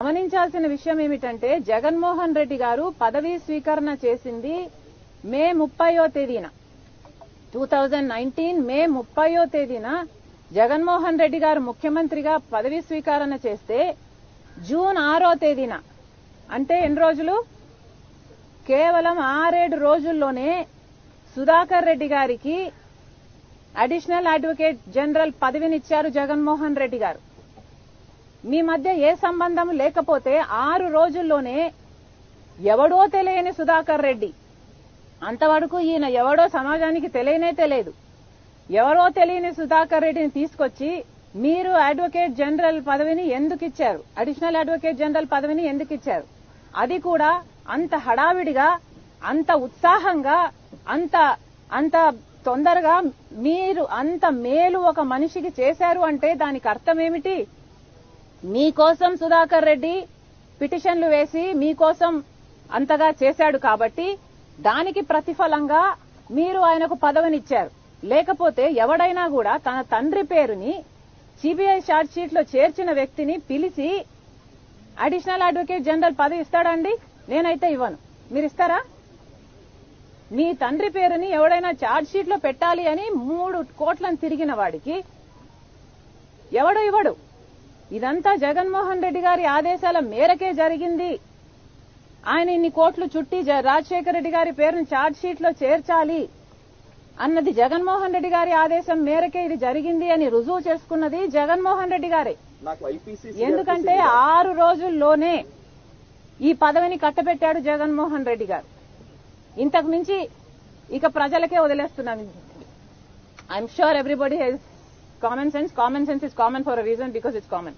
గమనించాల్సిన విషయం ఏమిటంటే జగన్మోహన్ రెడ్డి గారు పదవీ స్వీకరణ చేసింది మే 30వ తేదీన 2019 మే 30వ తేదీన జగన్మోహన్ రెడ్డి గారు ముఖ్యమంత్రిగా పదవీ స్వీకరణ చేస్తే జూన్ 6వ తేదీన అంటే ఎన్ని రోజులు కేవలం 6-7 రోజుల్లోనే సుధాకర్ రెడ్డి గారికి అడిషనల్ అడ్వకేట్ జనరల్ పదవినిచ్చారు జగన్మోహన్ రెడ్డి గారు. మీ మధ్య ఏ సంబంధం లేకపోతే 6 రోజుల్లోనే ఎవడో తెలియని సుధాకర్ రెడ్డి, అంతవరకు ఈయన ఎవడో సమాజానికి తెలియదు, ఎవరో తెలియని సుధాకర్ రెడ్డిని తీసుకొచ్చి మీరు అడ్వకేట్ జనరల్ పదవిని ఎందుకు ఇచ్చారు, అడిషనల్ అడ్వకేట్ జనరల్ పదవిని ఎందుకు ఇచ్చారు, అది కూడా అంత హడావిడిగా, అంత ఉత్సాహంగా, అంత తొందరగా మీరు అంత మేలు ఒక మనిషికి చేశారు అంటే దానికి అర్థం ఏమిటి? మీకోసం సుధాకర్ రెడ్డి పిటిషన్లు వేసి మీకోసం అంతగా చేశాడు కాబట్టి దానికి ప్రతిఫలంగా మీరు ఆయనకు పదవినిచ్చారు. లేకపోతే ఎవడైనా కూడా తన తండ్రి పేరుని సిబిఐ ఛార్జ్ షీట్ లో చేర్చిన వ్యక్తిని పిలిచి అడిషనల్ అడ్వకేట్ జనరల్ పదవి ఇస్తాడండి? నేనైతే ఇవ్వను. మీరు ఇస్తారా? మీ తండ్రి పేరుని ఎవడైనా ఛార్జ్ షీట్ లో పెట్టాలి అని 3 కోట్లను తిరిగిన వాడికి ఎవడు ఇవ్వడు. ఇదంతా జగన్మోహన్ రెడ్డి గారి ఆదేశాల మేరకే జరిగింది. ఆయన ఇన్ని కోట్లు చుట్టి రాజశేఖర రెడ్డి గారి పేరును ఛార్జ్ షీట్ లో చేర్చాలి అన్నది జగన్మోహన్ రెడ్డి గారి ఆదేశం మేరకే ఇది జరిగింది అని రుజువు చేసుకున్నది జగన్మోహన్ రెడ్డి గారే. ఎందుకంటే 6 రోజుల్లోనే ఈ పదవిని కట్టబెట్టాడు జగన్మోహన్ రెడ్డి గారు. ఇంతకు మించి ఇక ప్రజలకే వదిలేస్తున్నాం. I'm sure everybody has common sense. Common sense is common for a reason, because it's common.